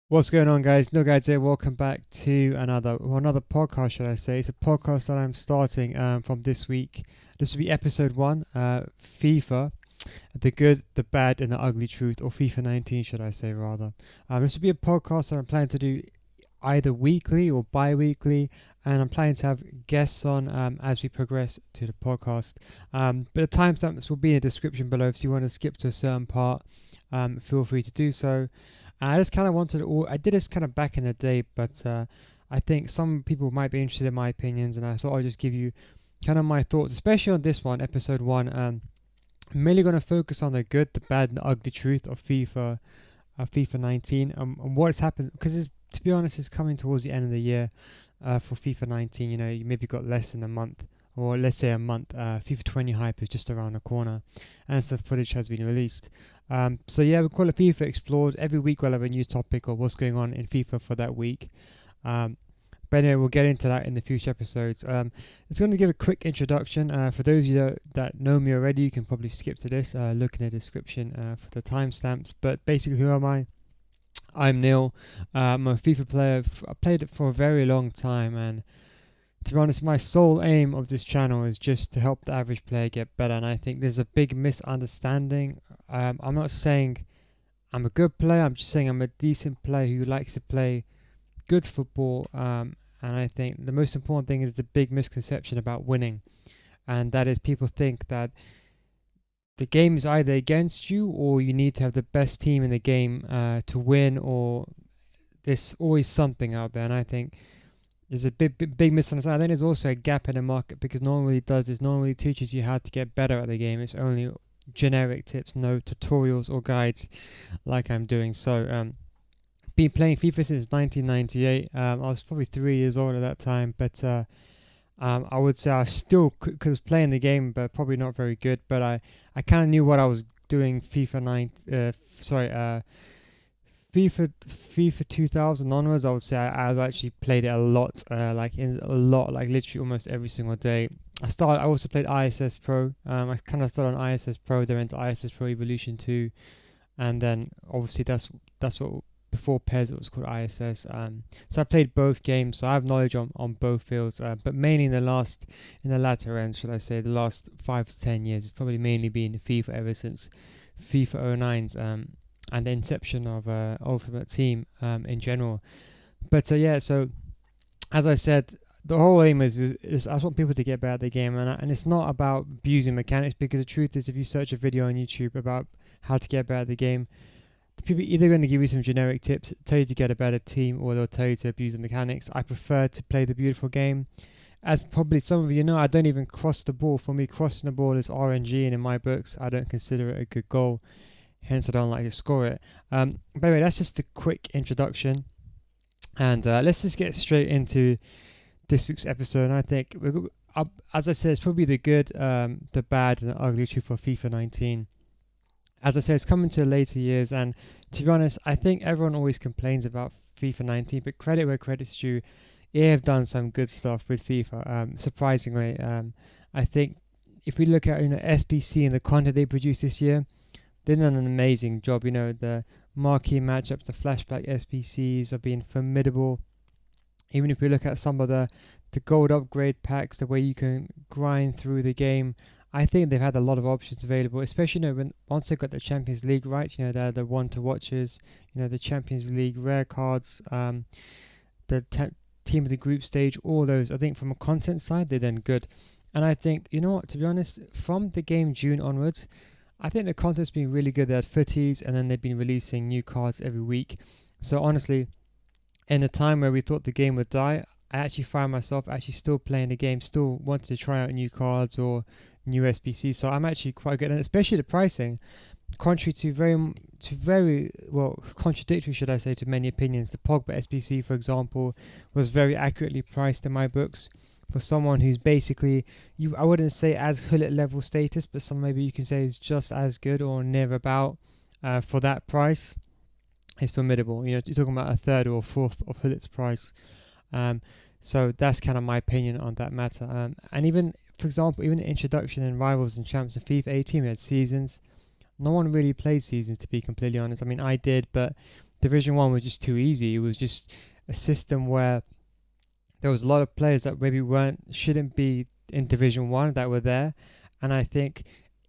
What's going on, guys? No guys here. Welcome back to another podcast, should I say? It's a podcast that I'm starting from this week. This will be episode one. FIFA, the good, the bad, and the ugly truth, or FIFA 19, should I say rather. This will be a podcast that I'm planning to do either weekly or bi-weekly, and I'm planning to have guests on as we progress to the podcast. But the timestamps will be in the description below. If you want to skip to a certain part, feel free to do so. I just kind of wanted to. I did this kind of back in the day, but I think some people might be interested in my opinions, and I thought I'd just give you kind of my thoughts, especially on this one, episode one. I'm mainly going to focus on the good, the bad, and the ugly truth of FIFA 19, and what's happened. Because to be honest, it's coming towards the end of the year for FIFA 19. You know, you maybe got less than a month, or let's say a month. FIFA 20 hype is just around the corner, and the footage has been released. So yeah, we call it FIFA Explored. Every week we'll have a new topic or what's going on in FIFA for that week. But anyway, we'll get into that in the future episodes. It's going to give a quick introduction. For those of you that know me already, you can probably skip to this. Look in the description for the timestamps. But basically, who am I? I'm Neil. I'm a FIFA player. I played it for a very long time, and to be honest, my sole aim of this channel is just to help the average player get better. And I think there's a big misunderstanding. I'm not saying I'm a good player. I'm just saying I'm a decent player who likes to play good football. And I think the most important thing is the big misconception about winning. And that is people think that the game is either against you or you need to have the best team in the game to win, or there's always something out there. And I think there's a big misunderstanding. I think there's also a gap in the market because no one really does this. No one really teaches you how to get better at the game. It's only generic tips, no tutorials or guides like I'm doing. So, been playing FIFA since 1998. I was probably 3 years old at that time, but I would say I still was playing the game, but probably not very good. But I kind of knew what I was doing. FIFA 2000 onwards, I would say I've actually played it a lot, like literally almost every single day. I also played ISS Pro. I kind of started on ISS Pro, then went to ISS Pro Evolution 2, and then obviously that's what before PES it was called ISS. So I played both games, so I have knowledge on both fields, but mainly in the latter end, should I say, the last 5 to 10 years. It's probably mainly been FIFA ever since FIFA 09's. And the inception of Ultimate Team in general. But yeah, so as I said, the whole aim is I just want people to get better at the game, and it's not about abusing mechanics, because the truth is, if you search a video on YouTube about how to get better at the game, people are either going to give you some generic tips, tell you to get a better team, or they'll tell you to abuse the mechanics. I prefer to play the beautiful game. As probably some of you know, I don't even cross the ball. For me, crossing the ball is RNG, and in my books, I don't consider it a good goal. Hence, I don't like to score it. But anyway, that's just a quick introduction. And let's just get straight into this week's episode. And I think, as I said, it's probably the good, the bad, and the ugly truth for FIFA 19. As I said, it's coming to later years. And to be honest, I think everyone always complains about FIFA 19. But credit where credit's due, EA have done some good stuff with FIFA. Surprisingly, I think if we look at SBC and the content they produced this year, they've done an amazing job. The marquee matchups, the flashback SPCs have been formidable. Even if we look at some of the gold upgrade packs, the way you can grind through the game, I think they've had a lot of options available, especially once they got the Champions League rights. They're the one to watches. The Champions League rare cards, the team of the group stage, all those. I think from a content side, they're then good. And I think, to be honest, from the game June onwards, I think the content's been really good. They had footies, and then they've been releasing new cards every week. So honestly, in a time where we thought the game would die, I actually found myself actually still playing the game, still wanted to try out new cards or new SBCs. So I'm actually quite good, and especially the pricing, contrary to very contradictory, should I say, to many opinions. The Pogba SBC, for example, was very accurately priced in my books. For someone who's basically, I wouldn't say as Hullet level status, but some maybe you can say is just as good or near about, for that price, is formidable. You're talking about a third or fourth of Hullet's price. So that's kind of my opinion on that matter. And even, for example, even the introduction in Rivals and Champs of FIFA 18, we had seasons. No one really played seasons, to be completely honest. I mean, I did, but Division 1 was just too easy. It was just a system where there was a lot of players that maybe shouldn't be in Division 1 that were there. And I think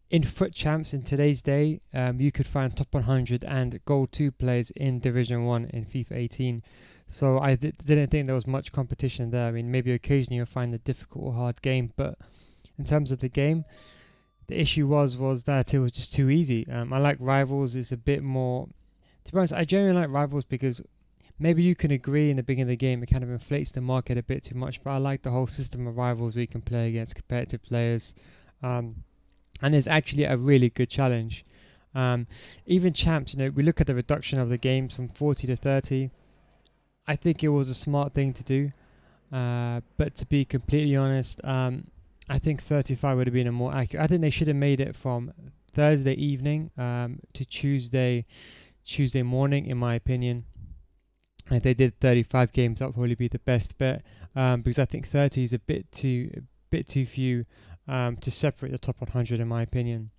in Foot Champs in today's day, you could find top 100 and Gold 2 players in Division 1 in FIFA 18. So I didn't think there was much competition there. I mean, maybe occasionally you'll find a difficult or hard game, but in terms of the game, the issue was that it was just too easy. I like Rivals. It's a bit more... To be honest, I genuinely like Rivals because maybe you can agree in the beginning of the game it kind of inflates the market a bit too much, but I like the whole system of Rivals where you can play against competitive players. And it's actually a really good challenge. Even Champs, we look at the reduction of the games from 40 to 30. I think it was a smart thing to do. But to be completely honest, I think 35 would have been a more accurate. I think they should have made it from Thursday evening to Tuesday morning, in my opinion. If they did 35 games, that would probably be the best bet, because I think 30 is a bit too few to separate the top 100, in my opinion.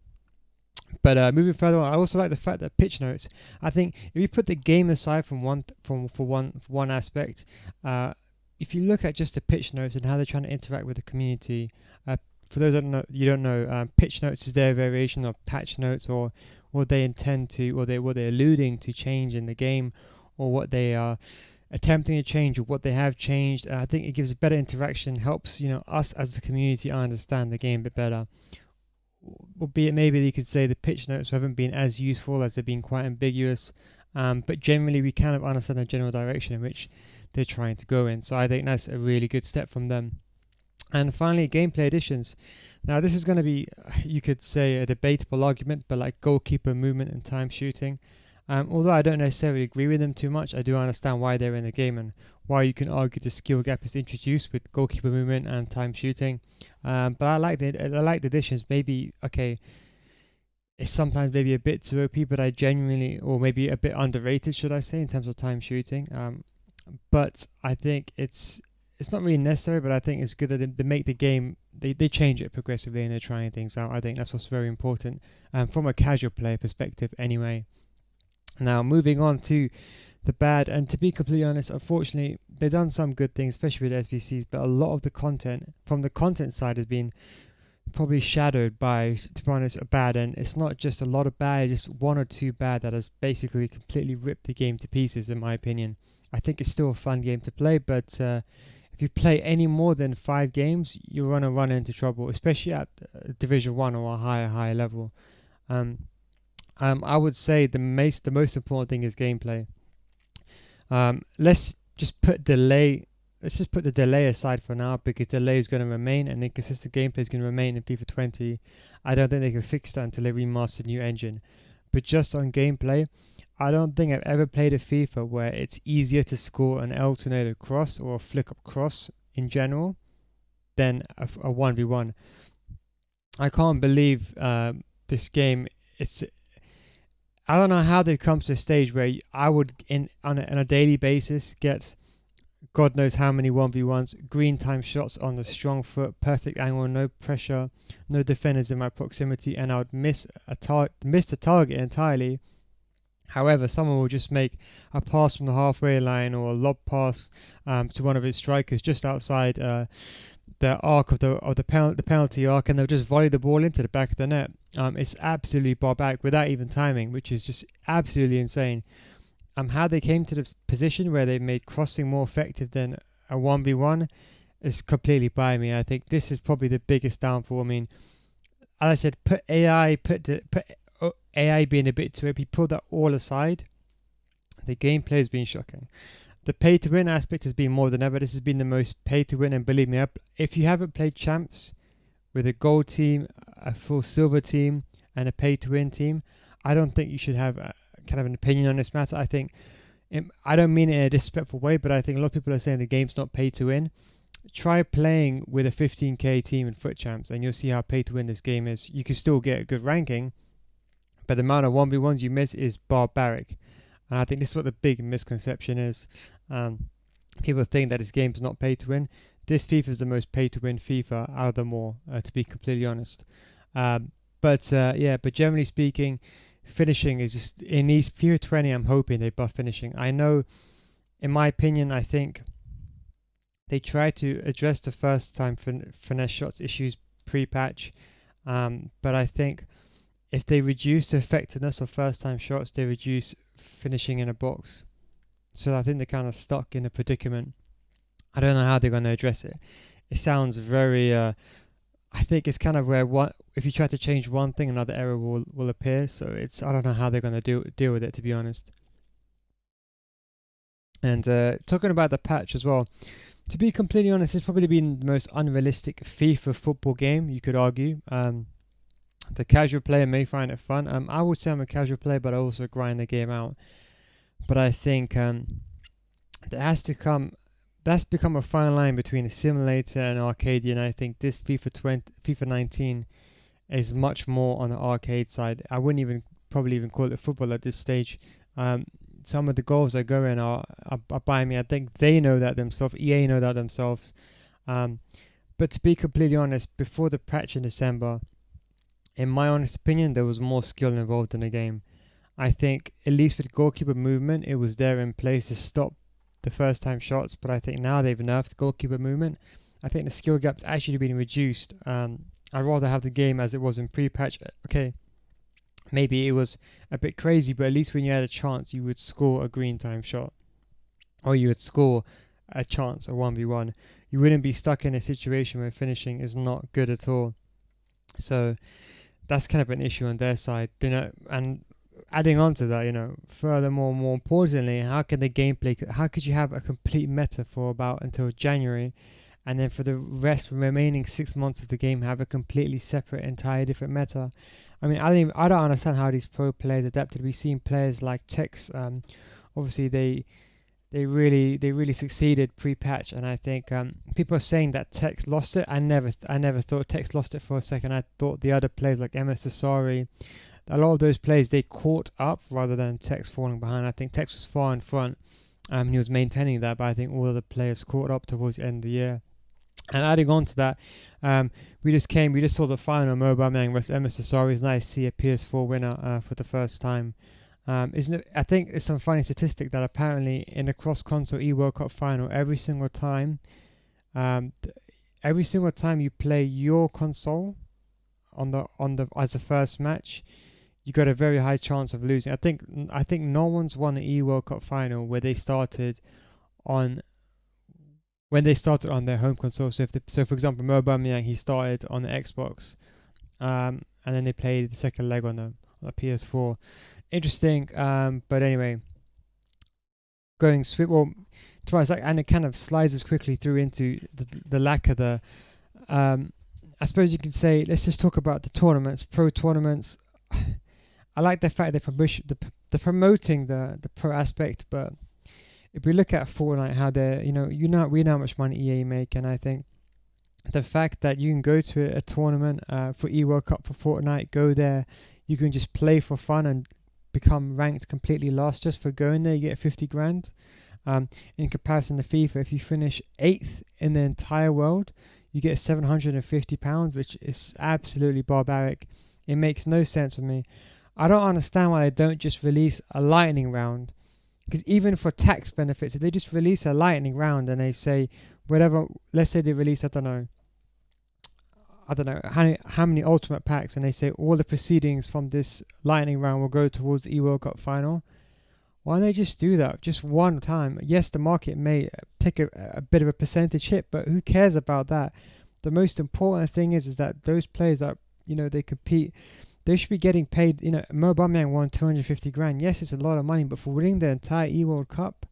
But moving further on, I also like the fact that pitch notes. I think if you put the game aside from one aspect, if you look at just the pitch notes and how they're trying to interact with the community, for those that don't know, pitch notes is their variation of patch notes, or what they intend to, or what they're alluding to change in the game, or what they are attempting to change, or what they have changed. I think it gives better interaction, helps us as a community understand the game a bit better. Albeit maybe you could say the pitch notes haven't been as useful as they've been quite ambiguous, but generally we kind of understand the general direction in which they're trying to go in. So I think that's a really good step from them. And finally, gameplay additions. Now this is going to be, you could say, a debatable argument, but like goalkeeper movement and time shooting. Although I don't necessarily agree with them too much, I do understand why they're in the game and why you can argue the skill gap is introduced with goalkeeper movement and time shooting. But I like the additions. Maybe, okay, it's sometimes maybe a bit too OP, but I genuinely, or maybe a bit underrated, should I say, in terms of time shooting. But I think it's not really necessary, but I think it's good that they make the game, they change it progressively and they're trying things out. I think that's what's very important from a casual player perspective anyway. Now, moving on to the bad, and to be completely honest, unfortunately, they've done some good things, especially with SBCs, but a lot of the content, from the content side, has been probably shadowed by, to be honest, a bad, and it's not just a lot of bad, it's just one or two bad that has basically completely ripped the game to pieces, in my opinion. I think it's still a fun game to play, but if you play any more than 5 games, you're going to run into trouble, especially at Division 1 or a higher level. I would say the most important thing is gameplay. Let's just put the delay aside for now, because delay is going to remain and inconsistent gameplay is going to remain in FIFA 20. I don't think they can fix that until they remaster the new engine. But just on gameplay, I don't think I've ever played a FIFA where it's easier to score an alternated cross or a flick up cross in general than a 1v1. I can't believe this game. I don't know how they've come to a stage where I would, on a daily basis, get God knows how many 1v1s, green time shots on the strong foot, perfect angle, no pressure, no defenders in my proximity, and I would miss the target entirely. However, someone will just make a pass from the halfway line or a lob pass to one of his strikers just outside the arc of the penalty arc, and they'll just volley the ball into the back of the net. It's absolutely barbaric without even timing, which is just absolutely insane. How they came to the position where they made crossing more effective than a 1v1 is completely by me. I think this is probably the biggest downfall. I mean, as I said, put AI being a bit too OP, pull that all aside, the gameplay has been shocking. The pay-to-win aspect has been more than ever. This has been the most pay-to-win, and believe me, if you haven't played Champs with a gold team, a full silver team, and a pay-to-win team, I don't think you should have kind of an opinion on this matter. I think, I don't mean it in a disrespectful way, but I think a lot of people are saying the game's not pay-to-win. Try playing with a 15k team in Foot Champs, and you'll see how pay-to-win this game is. You can still get a good ranking, but the amount of 1v1s you miss is barbaric. And I think this is what the big misconception is. People think that this game's not pay to win. This FIFA is the most pay to win FIFA out of them all, to be completely honest. But generally speaking, finishing is just in these FIFA 20. I'm hoping they buff finishing. I know, in my opinion, I think they try to address the first time finesse shots issues pre-patch, but I think if they reduce the effectiveness of first time shots, they reduce finishing in a box. So I think they're kind of stuck in a predicament. I don't know how they're going to address it. It sounds very. I think it's kind of where if you try to change one thing, another error will appear. So I don't know how they're going to deal with it, to be honest. And talking about the patch as well, to be completely honest, it's probably been the most unrealistic FIFA football game, you could argue. The casual player may find it fun. I would say I'm a casual player, but I also grind the game out. But I think that's become a fine line between a simulator and arcade. And I think this FIFA 19 is much more on the arcade side. I wouldn't probably even call it football at this stage. Some of the goals that go in are by me. I think they know that themselves. EA know that themselves. But to be completely honest, before the patch in December, in my honest opinion, there was more skill involved in the game. I think, at least with goalkeeper movement, it was there in place to stop the first time shots. But I think now they've nerfed goalkeeper movement. I think the skill gap's actually been reduced. I'd rather have the game as it was in pre-patch. Okay, maybe it was a bit crazy, but at least when you had a chance, you would score a green time shot. Or you would score a chance, a 1v1. You wouldn't be stuck in a situation where finishing is not good at all. So that's kind of an issue on their side, and adding on to that, furthermore, more importantly, how could you have a complete meta for about until January, and then for the remaining 6 months of the game have a completely separate, entire different meta? I mean, I don't understand how these pro players adapted. We've seen players like Tex, obviously they really succeeded pre-patch, and I think people are saying that Tex lost it. I never thought Tex lost it for a second. I thought the other players like MS Asari, a lot of those players, they caught up rather than Tex falling behind. I think Tex was far in front. He was maintaining that, but I think all of the players caught up towards the end of the year. And adding on to that, we just saw the final, Aubameyang versus MS Asari. It's nice to see a PS4 winner for the first time. Isn't it? I think it's some funny statistic that apparently in the cross-console World Cup final, every single time you play your console on the as a first match, you got a very high chance of losing. I think no one's won the World Cup final where they started on their home console. So for example, Aubameyang, he started on the Xbox, and then they played the second leg on the PS4. Interesting, but anyway, going swift. Well, twice, and it kind of slides us quickly through into the lack of the. I suppose you could say, let's just talk about the tournaments, pro tournaments. I like the fact they're promoting the pro aspect, but if we look at Fortnite, how they're we know how much money EA make, and I think the fact that you can go to a tournament for World Cup for Fortnite, go there, you can just play for fun and become ranked completely last just for going there. You get 50 grand. In comparison to FIFA, if you finish 8th in the entire world, you get £750, which is absolutely barbaric. It makes no sense for me. I don't understand why they don't just release a lightning round, because even for tax benefits, if they just release a lightning round and they say whatever, let's say they release I don't know how many ultimate packs, and they say all the proceedings from this lightning round will go towards the World Cup final. Why don't they just do that just one time? Yes, the market may take a bit of a percentage hit, but who cares about that? The most important thing is that those players that they compete, they should be getting paid. Mo Aubameyang won 250 grand. Yes, it's a lot of money, but for winning the entire World Cup,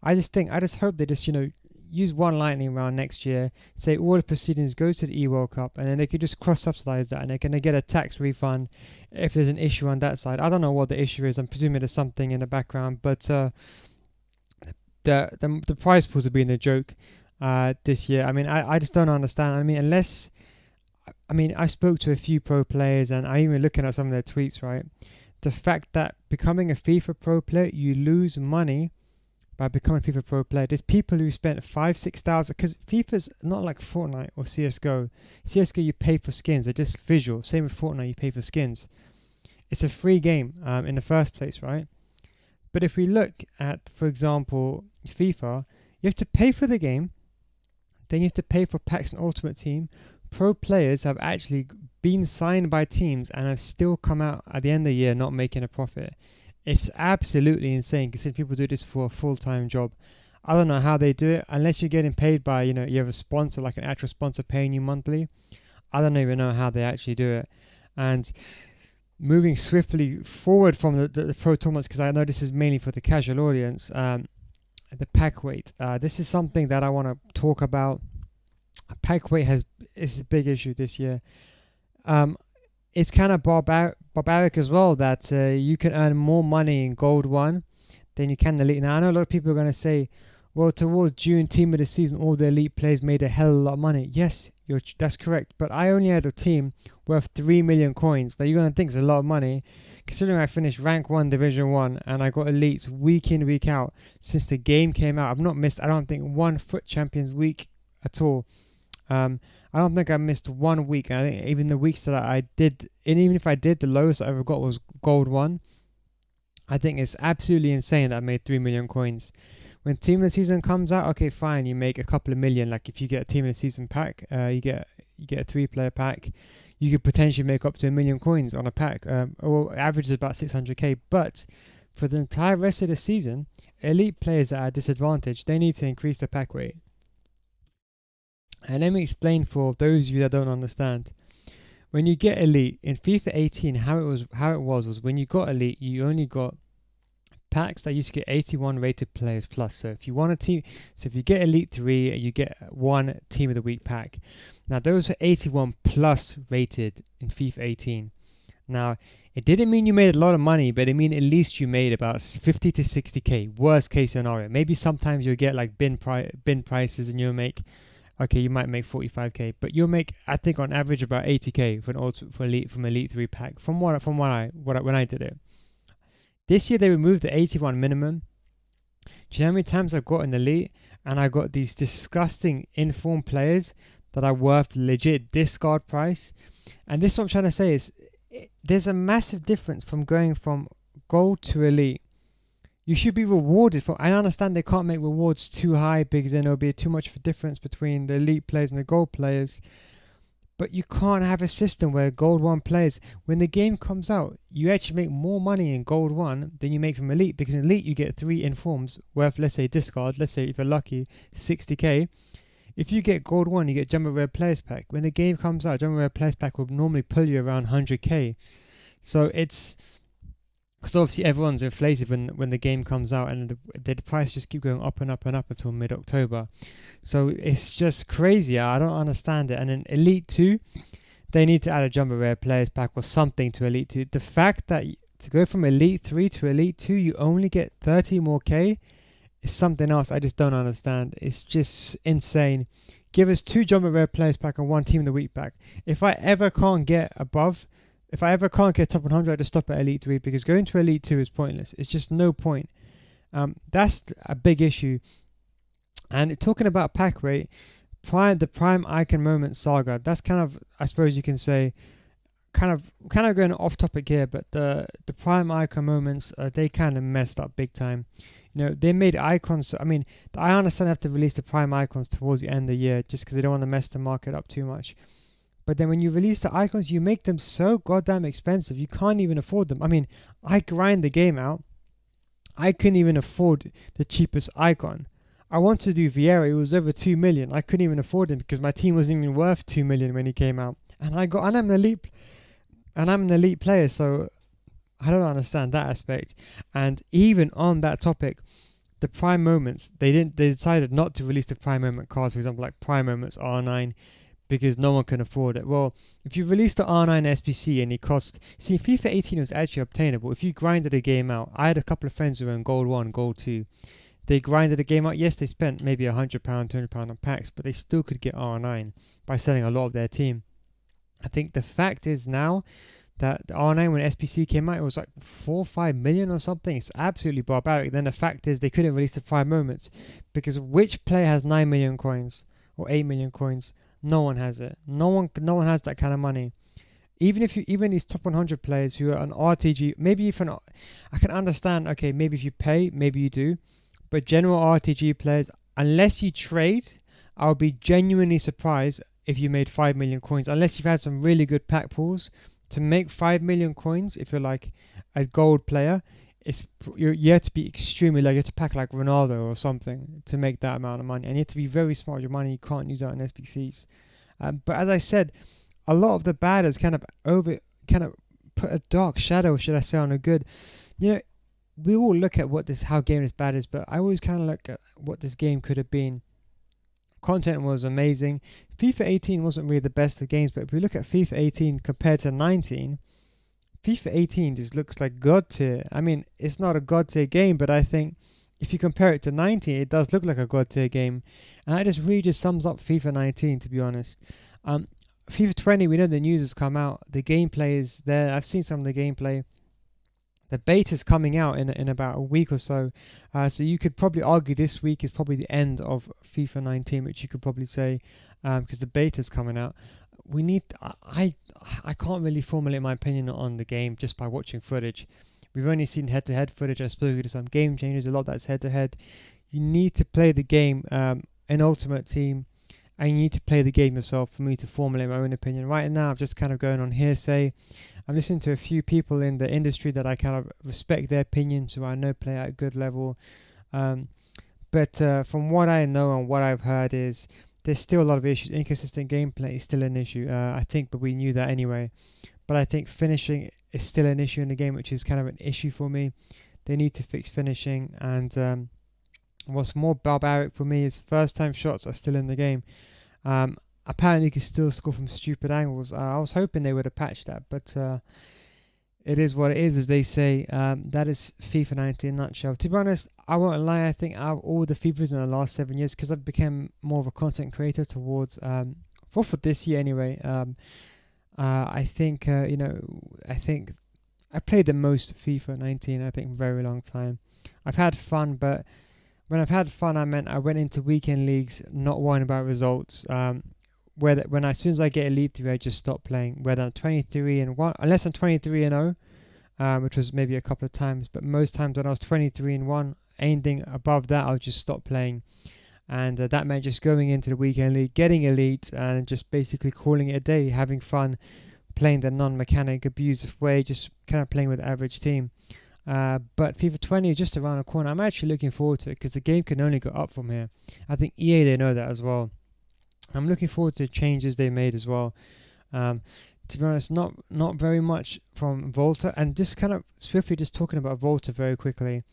I just hope they just use one lightning round next year, say all the proceedings go to the World Cup, and then they could just cross-subsidize that, and they're going to get a tax refund if there's an issue on that side. I don't know what the issue is. I'm presuming there's something in the background, but the prize pools have been a joke this year. I mean, I just don't understand. I mean, I spoke to a few pro players, and I even looking at some of their tweets, right? The fact that becoming a FIFA pro player, you lose money by becoming a FIFA pro player. There's people who spent 5,000-6,000, because FIFA's not like Fortnite or CSGO. CSGO, you pay for skins. They're just visual. Same with Fortnite, you pay for skins. It's a free game in the first place, right? But if we look at, for example, FIFA, you have to pay for the game, then you have to pay for packs and Ultimate Team. Pro players have actually been signed by teams and have still come out at the end of the year not making a profit. It's absolutely insane considering people do this for a full-time job. I don't know how they do it unless you're getting paid by, you have a sponsor, like an actual sponsor paying you monthly. I don't even know how they actually do it. And moving swiftly forward from the pro tournaments, because I know this is mainly for the casual audience, the pack weight. This is something that I want to talk about. Pack weight is a big issue this year. It's kind of barbaric as well that you can earn more money in Gold 1 than you can in Elite. Now, I know a lot of people are going to say, well, towards June, team of the season, all the Elite players made a hell of a lot of money. Yes, that's correct. But I only had a team worth 3 million coins. Now, you're going to think it's a lot of money, considering I finished rank 1, division 1, and I got elites week in, week out since the game came out. I've not missed, I don't think, one Foot Champions week at all. I don't think I missed 1 week. I think even the weeks that I did, and even if I did, the lowest I ever got was Gold 1. I think it's absolutely insane that I made 3 million coins. When Team of the Season comes out, okay, fine, you make a couple of million. Like if you get a Team of the Season pack, you get a 3-player pack, you could potentially make up to 1 million coins on a pack. Or average is about 600k. But for the entire rest of the season, elite players that are at disadvantage, they need to increase their pack weight. And let me explain for those of you that don't understand. When you get elite in FIFA 18, how it was when you got elite, you only got packs that used to get 81 rated players plus. So if you want a team, so if you get elite 3, you get 1 team of the week pack. Now those were 81 plus rated in FIFA 18. Now it didn't mean you made a lot of money, but it mean at least you made about 50 to 60k. Worst case scenario. Maybe sometimes you'll get like bin prices and you'll make, okay, you might make 45k, but you'll make, I think, on average about 80k from elite 3 pack. From when I did it. This year they removed the 81 minimum. Do you know how many times I've got an elite and I got these disgusting informed players that are worth legit discard price? And this is what I'm trying to say is there's a massive difference from going from gold to elite. You should be rewarded for. I understand they can't make rewards too high because then there'll be too much of a difference between the elite players and the gold players. But you can't have a system where Gold 1 players, when the game comes out, you actually make more money in Gold 1 than you make from Elite. Because in Elite, you get 3 informs worth, let's say, discard. Let's say, if you're lucky, 60k. If you get Gold 1, you get Jumbo Rare Players Pack. When the game comes out, Jumbo Rare Players Pack will normally pull you around 100k. So it's... Because obviously everyone's inflated when the game comes out, and the price just keep going up and up and up until mid-October. So it's just crazy. I don't understand it. And in Elite 2, they need to add a Jumbo Rare Players Pack or something to Elite 2. The fact that to go from Elite 3 to Elite 2, you only get 30 more K is something else I just don't understand. It's just insane. Give us 2 Jumbo Rare Players Pack and 1 Team of the Week pack. If I ever can't get top 100, I just stop at Elite 3 because going to Elite 2 is pointless. It's just no point. That's a big issue. And talking about pack rate, the Prime Icon Moment saga, that's kind of, I suppose you can say, kind of going off topic here, but the Prime Icon Moments, they kind of messed up big time. They made icons. I mean, I understand they have to release the Prime icons towards the end of the year just because they don't want to mess the market up too much. But then when you release the icons, you make them so goddamn expensive, you can't even afford them. I mean, I grind the game out. I couldn't even afford the cheapest icon. I wanted to do Vieira. It was over 2 million. I couldn't even afford him because my team wasn't even worth 2 million when he came out. And I'm an elite player, so I don't understand that aspect. And even on that topic, the Prime Moments, they decided not to release the Prime Moment cards, for example, like Prime Moments R9, because no one can afford it. Well, if you release the R9 SBC and it cost... See, FIFA 18 was actually obtainable. If you grinded a game out, I had a couple of friends who were in Gold 1, Gold 2. They grinded the game out. Yes, they spent maybe £100, £200 on packs, but they still could get R9 by selling a lot of their team. I think the fact is now that the R9, when SPC came out, it was like 4 or 5 million or something. It's absolutely barbaric. Then the fact is they couldn't release the Prime Moments because which player has 9 million coins or 8 million coins? No one has it. No one has that kind of money. even these top 100 players who are on RTG, maybe if I can understand. Okay, maybe if you pay, maybe you do, but general RTG players, unless you trade, I'll be genuinely surprised if you made 5 million coins. Unless you've had some really good pack pools to make 5 million coins. If you're like a gold player, you have to be extremely like you have to pack like Ronaldo or something to make that amount of money, and you have to be very smart with your money. You can't use that on SBCs. But as I said, a lot of the bad has kind of put a dark shadow, should I say, on a good. You know, we all look at how game is bad is, but I always kind of look at what this game could have been. Content was amazing. FIFA 18 wasn't really the best of games, but if we look at FIFA 18 compared to 19, FIFA 18 just looks like god tier. I mean, it's not a god tier game, but I think if you compare it to 19, it does look like a god tier game, and that just really just sums up FIFA 19, to be honest. FIFA 20, we know the news has come out. The gameplay is there. I've seen some of the gameplay. The beta's coming out in about a week or so. So you could probably argue this week is probably the end of FIFA 19, which you could probably say, because the beta's coming out. I can't really formulate my opinion on the game just by watching footage. We've only seen head-to-head footage. I spoke to some game changers. A lot of that's head-to-head. You need to play the game in Ultimate Team, and you need to play the game yourself for me to formulate my own opinion. Right now, I'm just kind of going on hearsay. I'm listening to a few people in the industry that I kind of respect their opinions, who I know play at a good level. But from what I know and what I've heard is there's still a lot of issues. Inconsistent gameplay is still an issue, I think, but we knew that anyway. But I think finishing is still an issue in the game, which is kind of an issue for me. They need to fix finishing. And what's more barbaric for me is first-time shots are still in the game. Apparently you can still score from stupid angles. I was hoping they would have patched that, but it is what it is, as they say. That is FIFA 19 in a nutshell. To be honest, I won't lie, I think out of all the FIFAs in the last 7 years, because I've become more of a content creator towards, for this year anyway, I think, I think I played the most FIFA 19, I think, in a very long time. I've had fun, but when I've had fun, I meant I went into weekend leagues not worrying about results. As soon as I get Elite 3, I just stop playing. Whether I'm 23 and 1, unless I'm 23 and 0, which was maybe a couple of times, but most times when I was 23 and 1, anything above that, I'll just stop playing. And that meant just going into the weekend league, getting Elite, and just basically calling it a day, having fun, playing the non-mechanic, abusive way, just kind of playing with the average team. But FIFA 20 is just around the corner. I'm actually looking forward to it because the game can only go up from here. I think EA, they know that as well. I'm looking forward to the changes they made as well. To be honest, not very much from Volta. And just kind of swiftly just talking about Volta very quickly.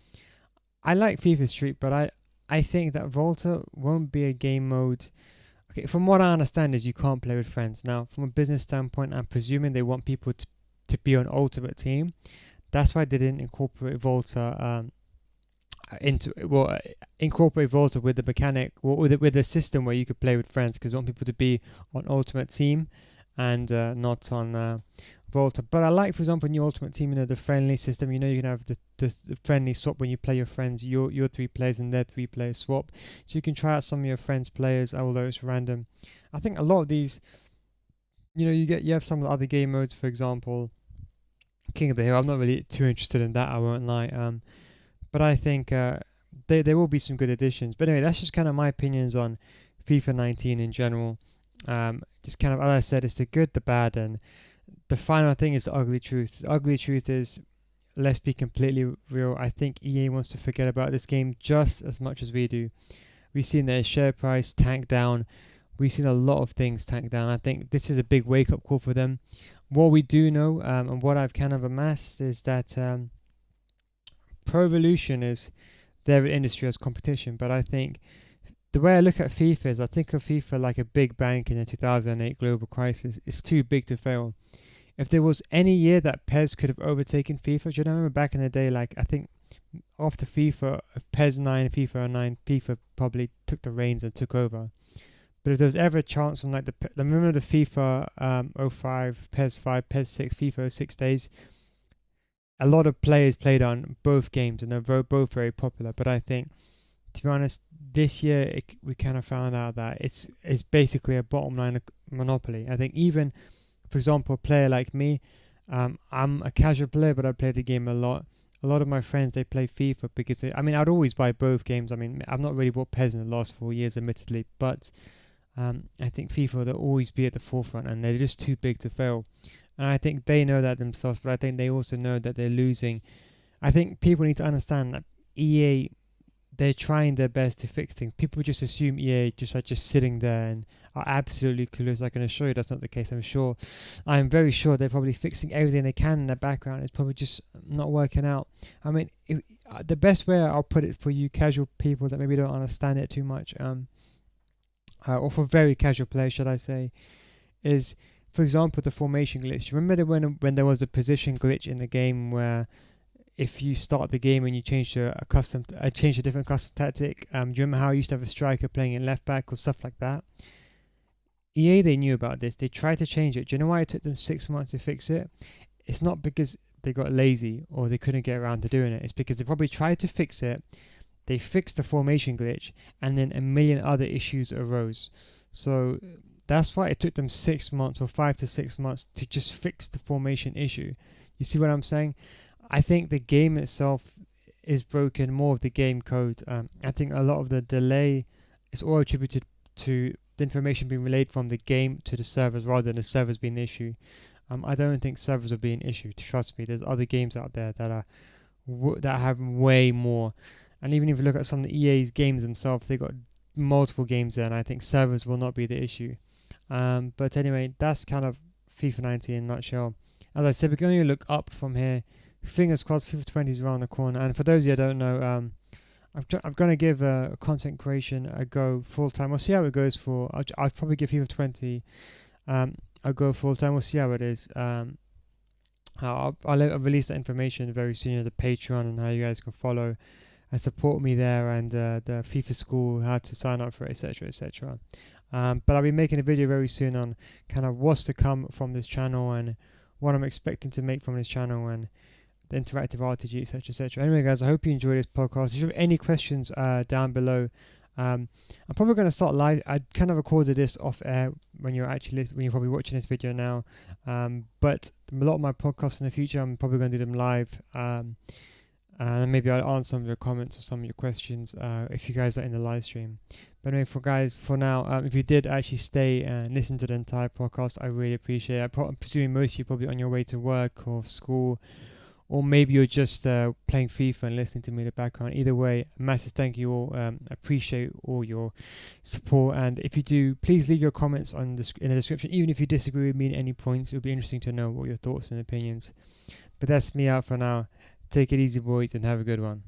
I like FIFA Street, but I think that Volta won't be a game mode. Okay, from what I understand is you can't play with friends. Now, from a business standpoint, I'm presuming they want people to be on Ultimate Team. That's why they didn't incorporate Volta incorporate Volta with the mechanic, or with the system where you could play with friends, because they want people to be on Ultimate Team and not on Volta. But I like, for example, in your Ultimate Team, the friendly system. You can have the friendly swap when you play your friends, your 3 players and their 3 players swap, so you can try out some of your friends' players, although it's random. I think a lot of these, you have some of the other game modes, for example, King of the Hill. I'm not really too interested in that, I won't lie. But I think there will be some good additions. But anyway, that's just kind of my opinions on FIFA 19 in general. Just kind of, as I said, it's the good, the bad, and the final thing is the ugly truth. The ugly truth is, let's be completely real, I think EA wants to forget about this game just as much as we do. We've seen their share price tank down. We've seen a lot of things tank down. I think this is a big wake-up call for them. What we do know, and what I've kind of amassed, is that Pro Evolution is their industry as competition. But I think the way I look at FIFA is, I think of FIFA like a big bank in the 2008 global crisis. It's too big to fail. If there was any year that PES could have overtaken FIFA, do you remember back in the day, like I think after FIFA, PES 9, FIFA 09, FIFA probably took the reins and took over. But if there was ever a chance from like remember the FIFA 05, PES 5, PES 6, FIFA 06 days, a lot of players played on both games and they're both very popular. But I think, to be honest, this year we kind of found out that it's basically a bottom line monopoly. I think even For example, a player like me, I'm a casual player, but I play the game a lot. A lot of my friends, they play FIFA because I'd always buy both games. I mean, I've not really bought PES in the last 4 years, admittedly, but I think FIFA, they'll always be at the forefront, and they're just too big to fail. And I think they know that themselves, but I think they also know that they're losing. I think people need to understand that EA, they're trying their best to fix things. People just assume EA just are just sitting there and are absolutely clueless. I can assure you that's not the case. I'm very sure they're probably fixing everything they can in the background. It's probably just not working out. I mean, the best way I'll put it for you casual people that maybe don't understand it too much, or for very casual players, should I say, is, for example, the formation glitch. Do you remember when there was a position glitch in the game where if you start the game and you change to change a different custom tactic, do you remember how you used to have a striker playing in left back or stuff like that? EA, they knew about this. They tried to change it. Do you know why it took them 6 months to fix it? It's not because they got lazy or they couldn't get around to doing it. It's because they probably tried to fix it. They fixed the formation glitch, and then a million other issues arose. So that's why it took them 6 months or 5 to 6 months to just fix the formation issue. You see what I'm saying? I think the game itself is broken, more of the game code. I think a lot of the delay is all attributed to the information being relayed from the game to the servers rather than the servers being the issue. I don't think servers will be an issue. Trust me, there's other games out there that are that have way more. And even if you look at some of the EA's games themselves, they got multiple games there, and I think servers will not be the issue. But anyway, that's kind of FIFA 19 in a nutshell. As I said, we're going to look up from here. Fingers crossed, FIFA 20 is around the corner. And for those of you who don't know, I'm going to give content creation a go full time. We'll see how it goes for. I'll probably give FIFA 20 a go full time. We'll see how it is. I'll release that information very soon on the Patreon and how you guys can follow and support me there, and the FIFA school, how to sign up for it, etc., etc. But I'll be making a video very soon on kind of what's to come from this channel and what I'm expecting to make from this channel and the interactive RTG, etc., etc. Anyway, guys, I hope you enjoyed this podcast. If you have any questions down below, I'm probably going to start live. I kind of recorded this off air when you're probably watching this video now. But a lot of my podcasts in the future, I'm probably going to do them live. And maybe I'll answer some of your comments or some of your questions if you guys are in the live stream. But anyway, for now, if you did actually stay and listen to the entire podcast, I really appreciate it. I'm presuming most of you probably on your way to work or school, or maybe you're just playing FIFA and listening to me in the background. Either way, a massive thank you all. Appreciate all your support. And if you do, please leave your comments in the description. Even if you disagree with me at any points, it would be interesting to know what your thoughts and opinions. But that's me out for now. Take it easy, boys, and have a good one.